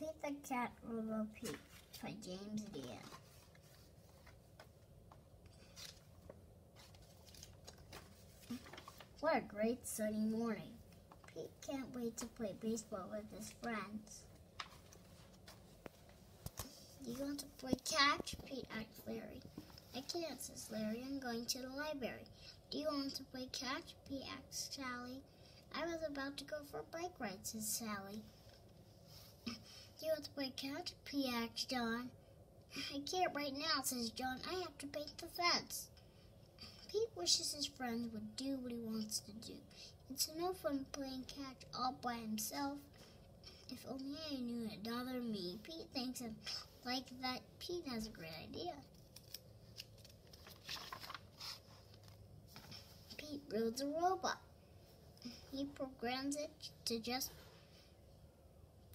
Pete the Cat, Robo Pete by James Dean. What a great sunny morning. Pete can't wait to play baseball with his friends. You want to play catch? Pete asked Larry. I can't, says Larry. I'm going to the library. Do you want to play catch? Pete asked Sally. I was about to go for a bike ride, says Sally. Do you want to play catch? Pete asked John. I can't right now, says John. I have to paint the fence. Pete wishes his friends would do what he wants to do. It's no fun playing catch all by himself. If only I knew it bothered me. Pete thinks it like that. Pete has a great idea. Pete builds a robot. He programs it to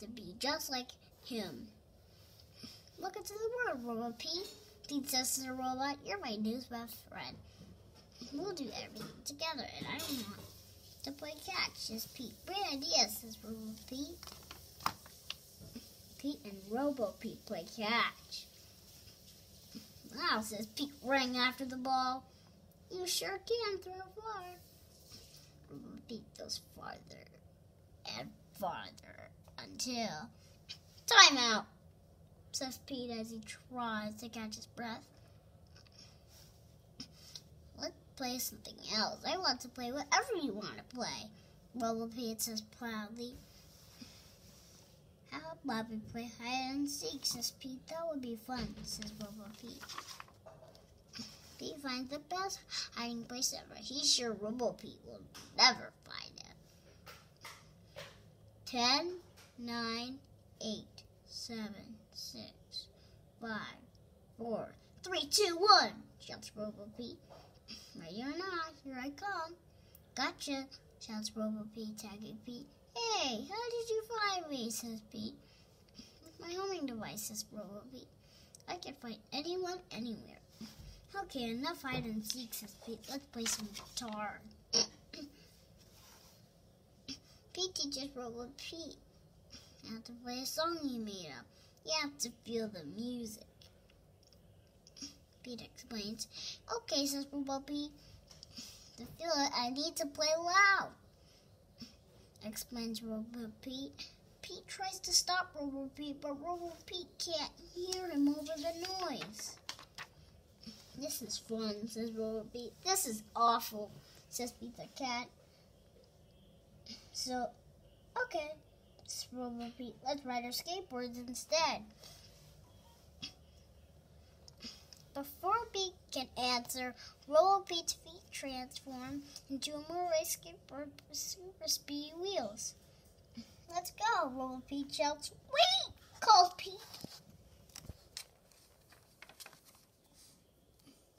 be just like him. Look into the world, Robo Pete. Pete says to the robot, "You're my new best friend. We'll do everything together, and I want to play catch," says Pete. Great idea, says Robo Pete. Pete and Robo Pete play catch. Wow, says Pete, running after the ball. You sure can throw far. Robo Pete goes farther and farther until timeout, says Pete as he tries to catch his breath. Let's play something else. I want to play whatever you want to play, Robo Pete says proudly. How about we play hide and seek, says Pete. That would be fun, says Robo Pete. Pete finds the best hiding place ever. He's sure Robo Pete will never find it. 10, 9, 8, 7, 6, 5, 4, 3, 2, 1, shouts Robo Pete. Ready or not, here I come. Gotcha, shouts Robo Pete, tagging Pete. Hey, how did you find me, says Pete. With my homing device, says Robo Pete. I can find anyone, anywhere. Okay, enough hide and seek, says Pete. Let's play some guitar. Pete teaches Robo Pete how to play a song he made up. You have to feel the music. Pete explains. Okay, says Robo Pete. To feel it, I need to play loud, explains Robo Pete. Pete tries to stop Robo Pete, but Robo Pete can't hear him over the noise. This is fun, says Robo Pete. This is awful, says Pete the cat. So, okay, says Robo Pete. Let's ride our skateboards instead. Before Pete can answer, Robo Pete's feet transform into a motorized skateboard with super speedy wheels. Let's go, Robo Pete shouts. Wait, calls Pete.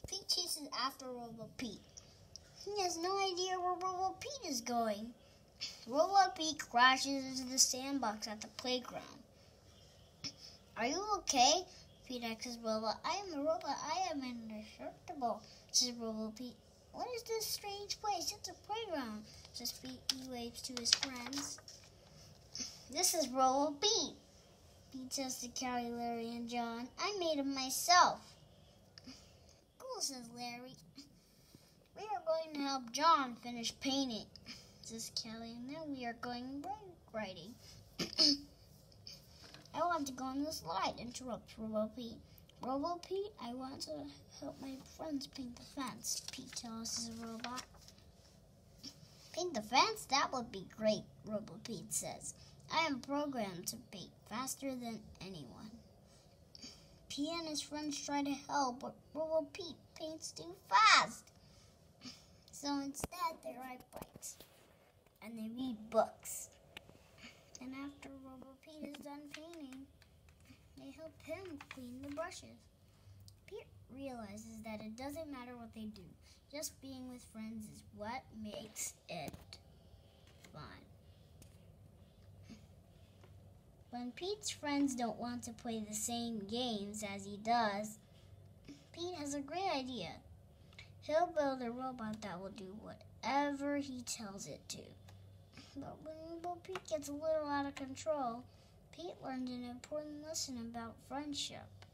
Pete chases after Robo Pete. He has no idea where Robo Pete is going. Robo Pete crashes into the sandbox at the playground. Are you okay? Pete asks Robo. I am a robot. I am indestructible, says Robo Pete. What is this strange place? It's a playground, says Pete. He waves to his friends. This is Robo Pete, Pete says to Callie, Larry, and John. I made him myself. Cool, says Larry. We are going to help John finish painting, says Callie, and then we are going bike riding. I want to go on the slide, interrupts Robo Pete. Robo Pete, I want to help my friends paint the fence, Pete tells his robot. Paint the fence? That would be great, Robo Pete says. I am programmed to paint faster than anyone. Pete and his friends try to help, but Robo Pete paints too fast. So instead, they ride bikes and they read books. And after Robo Pete is done painting, they help him clean the brushes. Pete realizes that it doesn't matter what they do. Just being with friends is what makes it fun. When Pete's friends don't want to play the same games as he does, Pete has a great idea. He'll build a robot that will do whatever he tells it to. But when Robo Pete gets a little out of control, Pete learned an important lesson about friendship.